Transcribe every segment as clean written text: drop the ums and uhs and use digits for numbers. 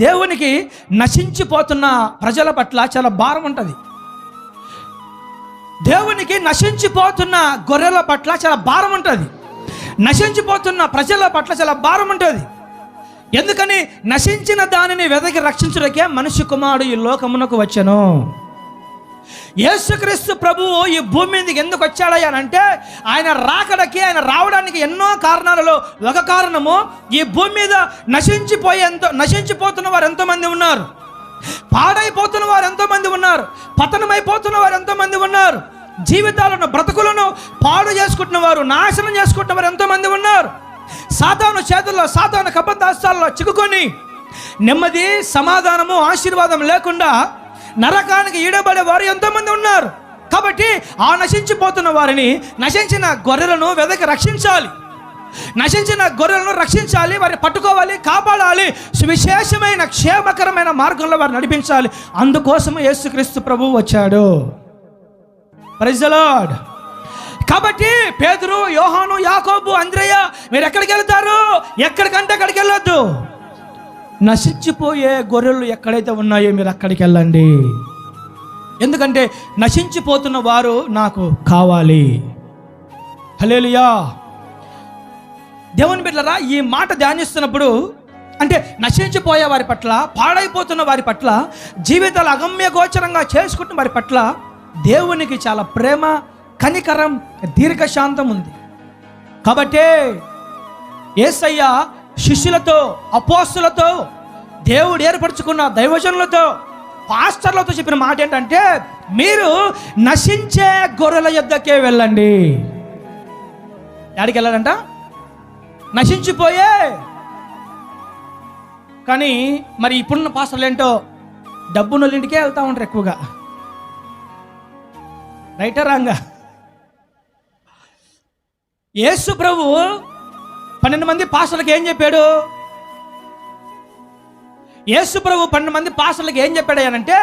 దేవునికి నశించిపోతున్న ప్రజల పట్ల చాలా భారం ఉంటుంది. దేవునికి నశించిపోతున్న గొర్రెల పట్ల చాలా భారం ఉంటుంది. నశించిపోతున్న ప్రజల పట్ల చాలా భారం ఉంటుంది. ఎందుకని? నశించిన దానిని వెదకి రక్షించుటకే మనిషి కుమారుడు ఈ లోకమునకు వచ్చెను. యేసుక్రీస్తు ప్రభువు ఈ భూమి మీదకి ఎందుకు వచ్చాడయ్యానంటే, ఆయన రాకడకి, ఆయన రావడానికి ఎన్నో కారణాలలో ఒక కారణము, ఈ భూమి మీద నశించిపోతున్న వారు ఎంతోమంది ఉన్నారు, పాడైపోతున్న వారు ఎంతోమంది ఉన్నారు, పతనమైపోతున్న వారు ఎంతోమంది ఉన్నారు, జీవితాలను బ్రతుకులను పాడు చేసుకుంటున్న వారు, నాశనం చేసుకుంటున్న వారు ఎంతోమంది ఉన్నారు. సాతాను చేతుల్లో, సాతాను కబద్దాస్తాల్లో చిక్కుకొని నెమ్మది, సమాధానము, ఆశీర్వాదం లేకుండా నరకానికి ఈడబడే వారు ఎంతోమంది ఉన్నారు. కాబట్టి ఆ నశించిపోతున్న వారిని, నశించిన గొర్రెలను వెదకి రక్షించాలి. నశించిన గొర్రెలను రక్షించాలి, వారిని పట్టుకోవాలి, కాపాడాలి, సువిశేషమైన క్షేమకరమైన మార్గంలో వారిని నడిపించాలి. అందుకోసము యేసుక్రీస్తు ప్రభువు వచ్చాడు. Praise the lord. కాబట్టి పేతురు, యోహాను, యాకోబు, అంద్రయ్య, మీరు ఎక్కడికి వెళ్తారు? ఎక్కడికంటే అక్కడికి వెళ్ళొద్దు. నశించిపోయే గొర్రెలు ఎక్కడైతే ఉన్నాయో మీరు అక్కడికి వెళ్ళండి. ఎందుకంటే నశించిపోతున్న వారు నాకు కావాలి. హల్లెలూయా. దేవుని బిడ్డలారా, ఈ మాట ధ్యానిస్తున్నప్పుడు అంటే నశించిపోయే వారి పట్ల, పాడైపోతున్న వారి పట్ల, జీవితాలు అగమ్య గోచరంగా చేసుకుంటున్న వారి పట్ల దేవునికి చాలా ప్రేమ, కనికరం, దీర్ఘశాంతం ఉంది. కాబట్టి యేసయ్య శిష్యులతో, అపోస్తులతో, దేవుడు ఏర్పరచుకున్న దైవజనులతో, పాస్టర్లతో చెప్పిన మాట ఏంటంటే, మీరు నశించే గొర్రెల యొద్దకే వెళ్ళండి. ఎక్కడికి వెళ్ళాలంట? నశించిపోయే. కానీ మరి ఇప్పుడున్న పాస్టర్లు ఏంటో డబ్బున్న ఇంటికే వెళ్తూ ఉంటారు ఎక్కువగా. రైటా రాంగా? యేసు ప్రభు 12 మంది పాస్టర్లకు ఏం చెప్పాడు? యేసు ప్రభు 12 మంది పాస్టర్లకు ఏం చెప్పాడు అంటే,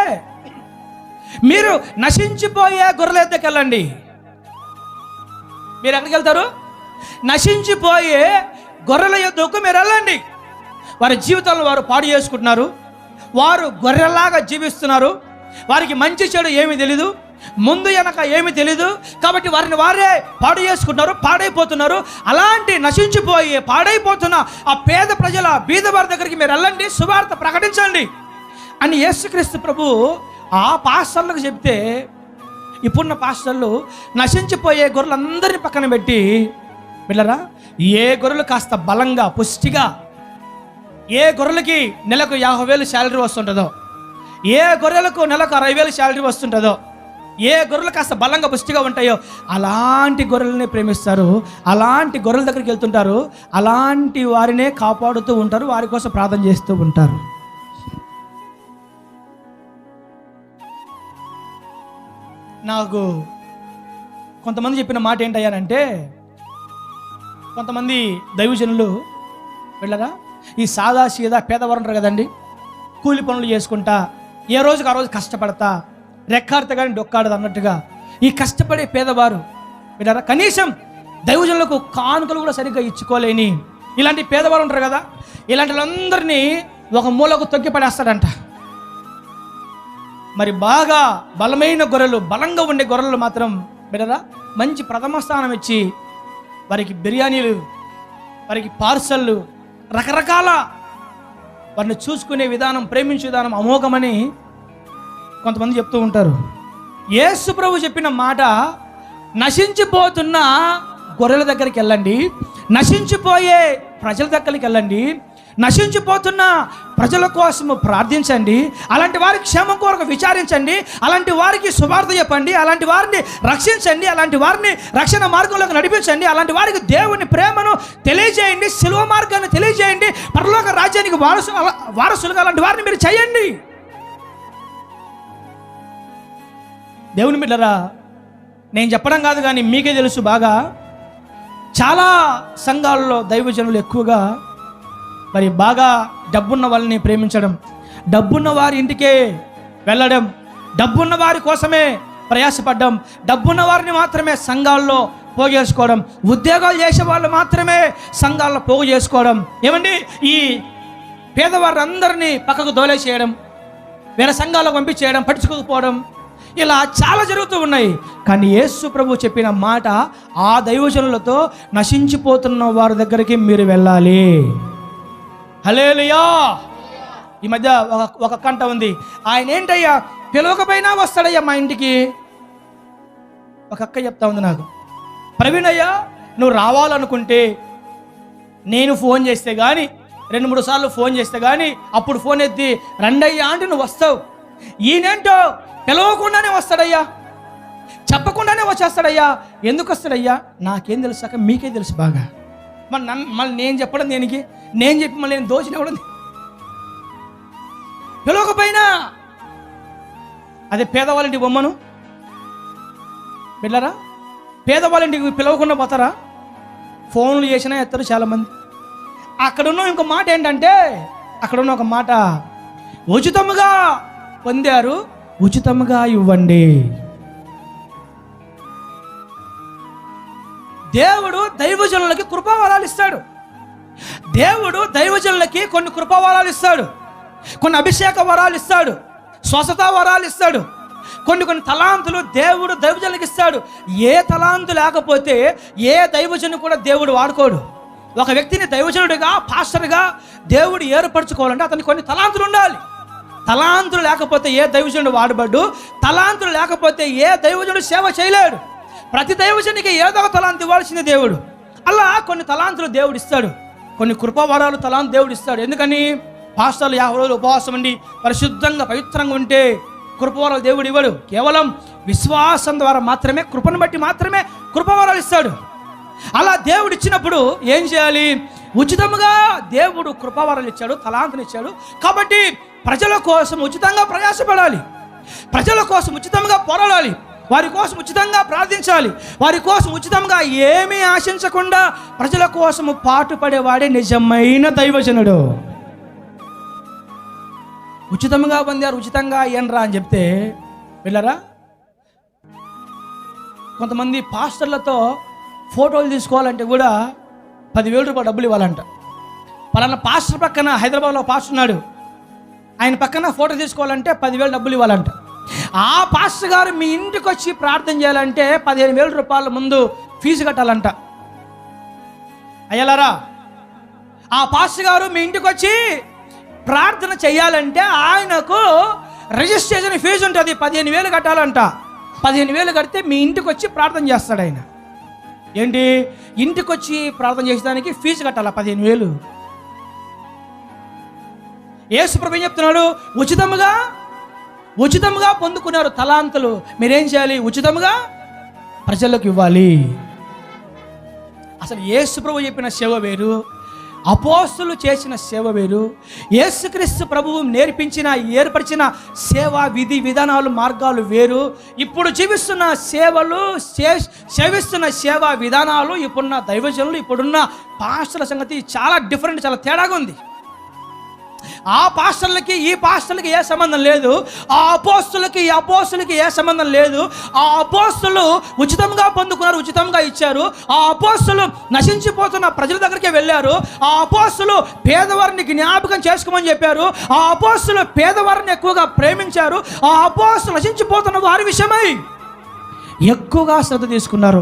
మీరు నశించిపోయే గొర్రెల యొద్దకు వెళ్ళండి. మీరు ఎక్కడికి వెళ్తారు? నశించిపోయే గొర్రెల యొద్దకు మీరు వెళ్ళండి. వారి జీవితాలను వారు పాడు చేసుకుంటున్నారు, వారు గొర్రెలాగా జీవిస్తున్నారు, వారికి మంచి చెడు ఏమీ తెలీదు, ముందు వెనక ఏమీ తెలీదు. కాబట్టి వారిని వారే పాడు చేసుకుంటున్నారు, పాడైపోతున్నారు. అలాంటి నశించిపోయి పాడైపోతున్న ఆ పేద ప్రజల, బీద వారి దగ్గరికి మీరు వెళ్ళండి, సువార్త ప్రకటించండి అని యేసుక్రీస్తు ప్రభు ఆ పాస్టర్లకు చెప్తే, ఇప్పుడున్న పాస్టర్లు నశించిపోయే గొర్రెలందరినీ పక్కన పెట్టి, పిల్లరా, ఏ గొర్రెలు కాస్త బలంగా, పుష్టిగా, ఏ గొర్రెలకి నెలకు 50,000 శాలరీ వస్తుంటుందో, ఏ గొర్రెలకు నెలకు 60,000 శాలరీ వస్తుంటుందో, ఏ గొర్రెలు కాస్త బలంగా పుష్టిగా ఉంటాయో అలాంటి గొర్రెలనే ప్రేమిస్తారు, అలాంటి గొర్రెల దగ్గరికి వెళ్తుంటారు, అలాంటి వారినే కాపాడుతూ ఉంటారు, వారి కోసం ప్రార్థన చేస్తూ ఉంటారు. నాకు కొంతమంది చెప్పిన మాట ఏంటయ్యానంటే, కొంతమంది దైవజనులు వెళ్ళరా, ఈ సాదా సీదా పేదవారు ఉంటారు కదండి, కూలి పనులు చేసుకుంటా, ఏ రోజుకి ఆ రోజు కష్టపడతా, రెక్కాడితే కానీ డొక్కాడదు అన్నట్టుగా ఈ కష్టపడే పేదవారు వెళ్ళరా, కనీసం దైవజనులకు కానుకలు కూడా సరిగ్గా ఇచ్చుకోలేని ఇలాంటి పేదవారు ఉంటారు కదా, ఇలాంటి వాళ్ళందరినీ ఒక మూలకు తొక్కి పడేస్తాడంట. మరి బాగా బలమైన గొర్రెలు, బలంగా ఉండే గొర్రెలు మాత్రం బిడ్డరా మంచి ప్రథమ స్థానం ఇచ్చి వారికి బిర్యానీలు, వారికి పార్సళ్ళు, రకరకాల వారిని చూసుకునే విధానం, ప్రేమించే విధానం అమోఘమని కొంతమంది చెప్తూ ఉంటారు. యేసు ప్రభు చెప్పిన మాట, నశించిపోతున్న గొర్రెల దగ్గరికి వెళ్ళండి, నశించిపోయే ప్రజల దగ్గరికి వెళ్ళండి, నశించిపోతున్న ప్రజల కోసము ప్రార్థించండి, అలాంటి వారి క్షేమం కొరకు విచారించండి, అలాంటి వారికి సువార్త చెప్పండి, అలాంటి వారిని రక్షించండి, అలాంటి వారిని రక్షణ మార్గంలోకి నడిపించండి, అలాంటి వారికి దేవుని ప్రేమను తెలియజేయండి, శిలువ మార్గాన్ని తెలియజేయండి, పరలోక రాజ్యానికి వారసులుగా అలాంటి వారిని మీరు చేయండి. దేవుని బిడ్డలారా, నేను చెప్పడం కాదు కానీ మీకే తెలుసు బాగా, చాలా సంఘాలలో దైవజనులు ఎక్కువగా మరి బాగా డబ్బున్న వాళ్ళని ప్రేమించడం, డబ్బున్న వారి ఇంటికే వెళ్ళడం, డబ్బున్న వారి కోసమే ప్రయాసపడ్డం, డబ్బున్న వారిని మాత్రమే సంఘాల్లో పోగు చేసుకోవడం, ఉద్యోగాలు చేసే వాళ్ళు మాత్రమే సంఘాల్లో పోగు చేసుకోవడం. ఏమండి, ఈ పేదవారందరినీ పక్కకు దోలేసేయడం, వేరే సంఘాలకు పంపించేయడం, పట్టించుకోకపోవడం, ఇలా చాలా జరుగుతూ ఉన్నాయి. కానీ యేసు ప్రభు చెప్పిన మాట, ఆ దైవజనులతో నశించిపోతున్న వారి దగ్గరికి మీరు వెళ్ళాలి. హల్లెలూయా. ఈ మధ్య ఒక కంట ఉంది, ఆయన ఏంటయ్యా పిలవకపోయినా వస్తాడయ్యా మా ఇంటికి. ఒక అక్క చెప్తా ఉంది నాకు, ప్రవీణ్ అయ్యా నువ్వు రావాలనుకుంటే నేను ఫోన్ చేస్తే కానీ 2-3 సార్లు ఫోన్ చేస్తే కానీ అప్పుడు ఫోన్ ఎత్తి రండయ్యా అంటే నువ్వు వస్తావు. ఈయనేంటో పిలవకుండానే వస్తాడయ్యా, చెప్పకుండానే వచ్చేస్తాడయ్యా. ఎందుకు వస్తాడయ్యా? నాకేం తెలుసాక మీకే తెలుసు బాగా. మళ్ళీ నేను చెప్పడం దేనికి? నేను చెప్పి మళ్ళీ నేను దోచినవ్వడం. పిలవకపోయినా అదే పేదవాళ్ళంటి బొమ్మను వెళ్ళరా, పేదవాళ్ళంటికి పిలవకుండా పోతారా? ఫోన్లు చేసినా ఎత్తారు చాలామంది. అక్కడున్న ఇంకో మాట ఏంటంటే, అక్కడున్న ఒక మాట, ఉచితముగా పొందారు ఉచితముగా ఇవ్వండి. దేవుడు దైవజనులకి కృపావరాలు ఇస్తాడు. దేవుడు దైవజనులకి కొన్ని కృపావరాలు ఇస్తాడు, కొన్ని అభిషేక వరాలు ఇస్తాడు, స్వస్థత వరాలు ఇస్తాడు, కొన్ని తలాంతులు దేవుడు దైవజనులకు ఇస్తాడు. ఏ తలాంతు లేకపోతే ఏ దైవజను కూడా దేవుడు వాడుకోడు. ఒక వ్యక్తిని దైవజనుడిగా, పాస్టర్గా దేవుడు ఏర్పరచుకోవాలంటే అతనికి కొన్ని తలాంతులు ఉండాలి. తలాంతులు లేకపోతే ఏ దైవజనుడు వాడబడ్డు, తలాంతులు లేకపోతే ఏ దైవజనుడు సేవ చేయలేడు. ప్రతి దైవజనుడికి ఏదో ఒక తలాంతు ఇవ్వాల్సింది దేవుడు. అలా కొన్ని తలాంతులు దేవుడు ఇస్తాడు, కొన్ని కృపావరాలు తలాంతు దేవుడు ఇస్తాడు. ఎందుకని? పాస్టర్లు 50 రోజులు ఉపవాసం ఉండి పరిశుద్ధంగా పవిత్రంగా ఉంటే కృపవరాలు దేవుడు ఇవ్వడు. కేవలం విశ్వాసం ద్వారా మాత్రమే, కృపను బట్టి మాత్రమే కృపవరాలు ఇస్తాడు. అలా దేవుడు ఇచ్చినప్పుడు ఏం చేయాలి? ఉచితంగా దేవుడు కృపవరాలు ఇచ్చాడు, తలాంతుని ఇచ్చాడు. కాబట్టి ప్రజల కోసం ఉచితంగా ప్రయాసపడాలి, ప్రజల కోసం ఉచితంగా పోరాడాలి, వారి కోసం ఉచితంగా ప్రార్థించాలి, వారి కోసం ఉచితంగా ఏమీ ఆశించకుండా ప్రజల కోసము పాటుపడేవాడే నిజమైన దైవజనుడు. ఉచితంగా పొందారు ఉచితంగా అయ్యనరా అని చెప్తే వెళ్ళరా? కొంతమంది పాస్టర్లతో ఫోటోలు తీసుకోవాలంటే కూడా 10,000 రూపాయలు డబ్బులు ఇవ్వాలంట. పలానా పాస్టర్ పక్కన, హైదరాబాద్లో పాస్టర్ ఉన్నాడు, ఆయన పక్కన ఫోటో తీసుకోవాలంటే 10,000 డబ్బులు ఇవ్వాలంట. ఆ పాస్టర్ గారు మీ ఇంటికి వచ్చి ప్రార్థన చేయాలంటే 15,000 రూపాయల ముందు ఫీజు కట్టాలంట. అయ్యలారా, ఆ పాస్టర్ గారు మీ ఇంటికి వచ్చి ప్రార్థన చేయాలంటే ఆయనకు రిజిస్ట్రేషన్ ఫీజు ఉంటుంది, 15,000 కట్టాలంట. 15,000 కడితే మీ ఇంటికి వచ్చి ప్రార్థన చేస్తాడు ఆయన. ఏంటి? ఇంటికి వచ్చి ప్రార్థన చేసేదానికి ఫీజు కట్టాలా 15,000. యేసు ప్రభువు ఏం చెప్తున్నాడు? ఉచితంగా పొందుకున్నారు తలాంతులు, మీరేం చేయాలి? ఉచితంగా ప్రజలకు ఇవ్వాలి. అసలు యేసు ప్రభువు చెప్పిన సేవ వేరు, అపోస్తులు చేసిన సేవ వేరు. యేసుక్రీస్తు ప్రభువు నేర్పించిన, ఏర్పరిచిన సేవా విధి విధానాలు, మార్గాలు వేరు. ఇప్పుడు జీవిస్తున్న సేవలు, సేవిస్తున్న సేవా విధానాలు, ఇప్పుడున్న దైవజనులు, ఇప్పుడున్న పాస్టర్ల సంగతి చాలా డిఫరెంట్, చాలా తేడాగా ఉంది. ఆ పాస్టర్లకి ఈ పాస్టర్లకి ఏ సంబంధం లేదు, ఆ అపోస్తులకి ఈ అపోస్తులకి ఏ సంబంధం లేదు. ఆ అపోస్తులు ఉచితంగా పొందుకున్నారు, ఉచితంగా ఇచ్చారు. ఆ అపోస్తులు నశించిపోతున్న ప్రజల దగ్గరికి వెళ్ళారు. ఆ అపోస్తులు పేదవారిని జ్ఞాపకం చేసుకోమని చెప్పారు. ఆ అపోస్తులు పేదవారిని ఎక్కువగా ప్రేమించారు. ఆ అపోస్తులు నశించిపోతున్న వారి విషయమై ఎక్కువగా శ్రద్ధ తీసుకున్నారు.